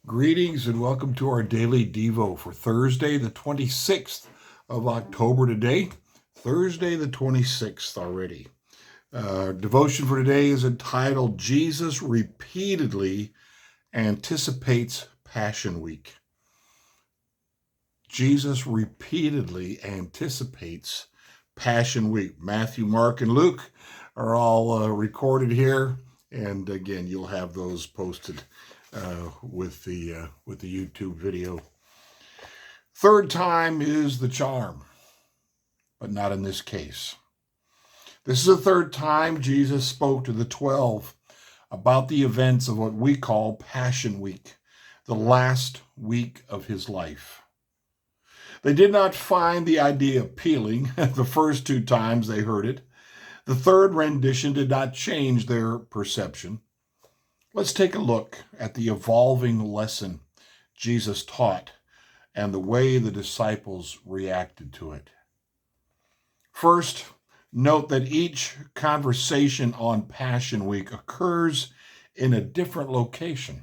Greetings and welcome to our daily Devo for Thursday, the 26th of October today. Thursday, the 26th already. Devotion for today is entitled, Jesus Repeatedly Anticipates Passion Week. Jesus repeatedly anticipates Passion Week. Matthew, Mark, and Luke are all recorded here. And again, you'll have those posted with the YouTube video. Third time is the charm, but not in this case. This is the third time Jesus spoke to the 12 about the events of what we call Passion Week, the last week of his life. They did not find the idea appealing the first two times they heard it. The third rendition did not change their perception. Let's take a look at the evolving lesson Jesus taught and the way the disciples reacted to it. First, note that each conversation on Passion Week occurs in a different location.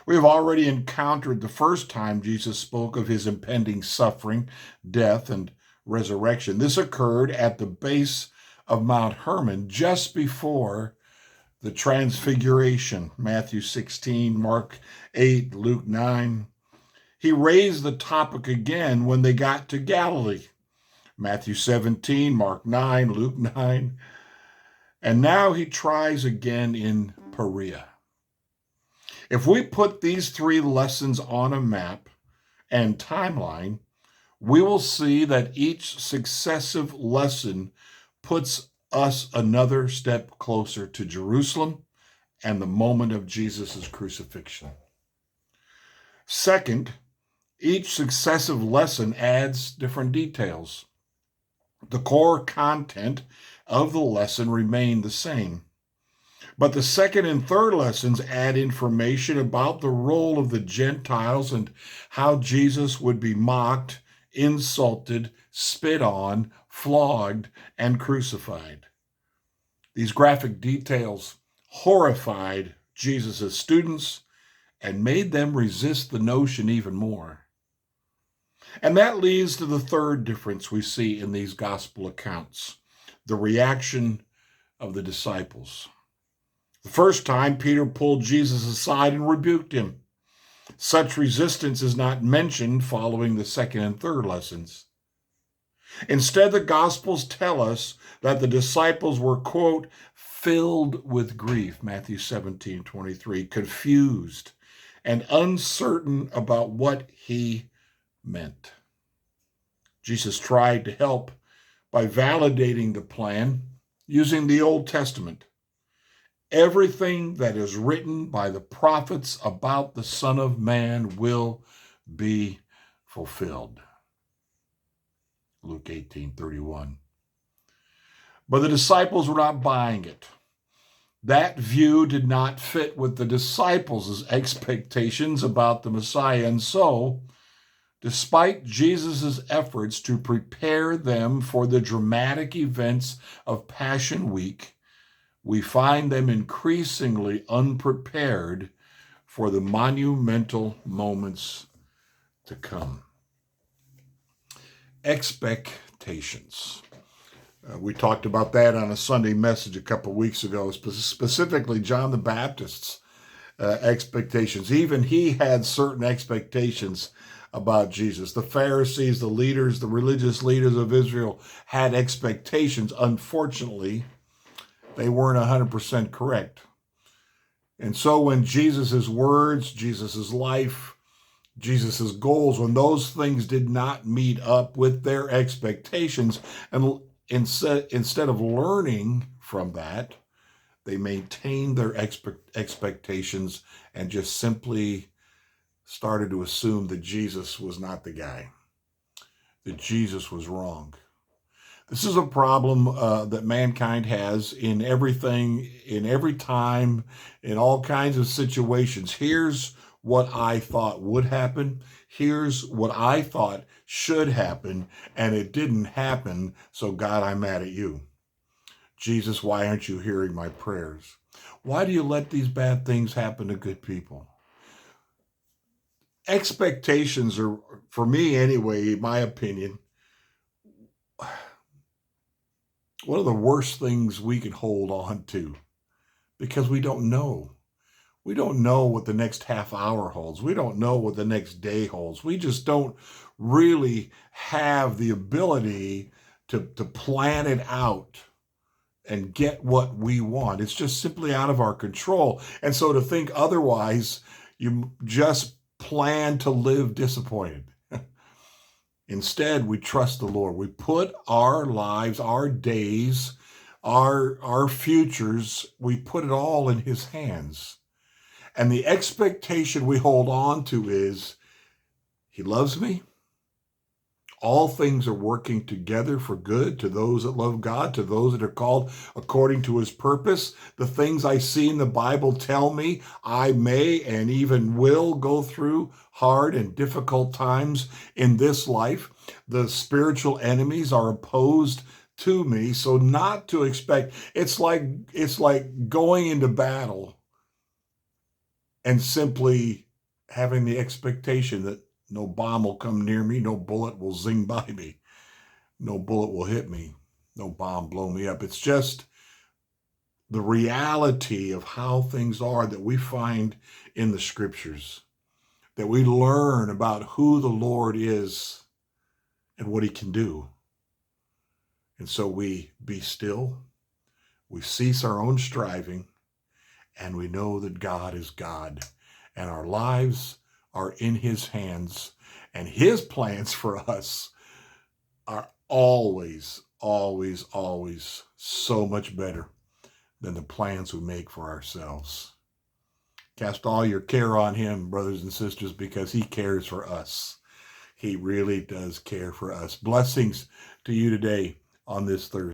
We have already encountered the first time Jesus spoke of his impending suffering, death, and resurrection. This occurred at the base of Mount Hermon just before the Transfiguration, Matthew 16, Mark 8, Luke 9. He raised the topic again when they got to Galilee, Matthew 17, Mark 9, Luke 9. And now he tries again in Perea. If we put these three lessons on a map and timeline, we will see that each successive lesson puts us another step closer to Jerusalem and the moment of Jesus' crucifixion. Second, each successive lesson adds different details. The core content of the lesson remained the same, but the second and third lessons add information about the role of the Gentiles and how Jesus would be mocked, insulted, spit on, flogged, and crucified. These graphic details horrified Jesus' students and made them resist the notion even more. And that leads to the third difference we see in these gospel accounts, the reaction of the disciples. The first time, Peter pulled Jesus aside and rebuked him. Such resistance is not mentioned following the second and third lessons. Instead, the Gospels tell us that the disciples were, quote, filled with grief, Matthew 17:23, confused and uncertain about what he meant. Jesus tried to help by validating the plan using the Old Testament. Everything that is written by the prophets about the Son of Man will be fulfilled. Luke 18:31. But the disciples were not buying it. That view did not fit with the disciples' expectations about the Messiah. And so, despite Jesus' efforts to prepare them for the dramatic events of Passion Week, we find them increasingly unprepared for the monumental moments to come. Expectations. We talked about that on a Sunday message a couple of weeks ago, specifically John the Baptist's expectations. Even he had certain expectations about Jesus. The Pharisees, the leaders, the religious leaders of Israel had expectations. Unfortunately, they weren't 100% correct. And so when Jesus' words, Jesus' life, Jesus' goals, when those things did not meet up with their expectations, and instead of learning from that, they maintained their expectations and just simply started to assume that Jesus was not the guy, that Jesus was wrong. This is a problem that mankind has in everything, in every time, in all kinds of situations. Here's what I thought would happen. Here's what I thought should happen, and it didn't happen, so God, I'm mad at you. Jesus, why aren't you hearing my prayers? Why do you let these bad things happen to good people? expectations are, for me anyway, my opinion, one of the worst things we can hold on to, because we don't know. We don't know what the next half hour holds. We don't know what the next day holds. We just don't really have the ability to plan it out and get what we want. It's just simply out of our control. And so to think otherwise, you just plan to live disappointed. Instead, we trust the Lord. We put our lives, our days, our futures, we put it all in his hands. And the expectation we hold on to is, he loves me. All things are working together for good to those that love God, to those that are called according to his purpose. The things I see in the Bible tell me I may and even will go through hard and difficult times in this life. The spiritual enemies are opposed to me, so not to expect. It's like going into battle and simply having the expectation that no bomb will come near me, no bullet will zing by me, no bullet will hit me, no bomb blow me up. It's just the reality of how things are that we find in the scriptures, that we learn about who the Lord is and what he can do. And so we be still, we cease our own striving, and we know that God is God, and our lives are in his hands, and his plans for us are always, always, always so much better than the plans we make for ourselves. Cast all your care on him, brothers and sisters, because he cares for us. He really does care for us. Blessings to you today on this Thursday.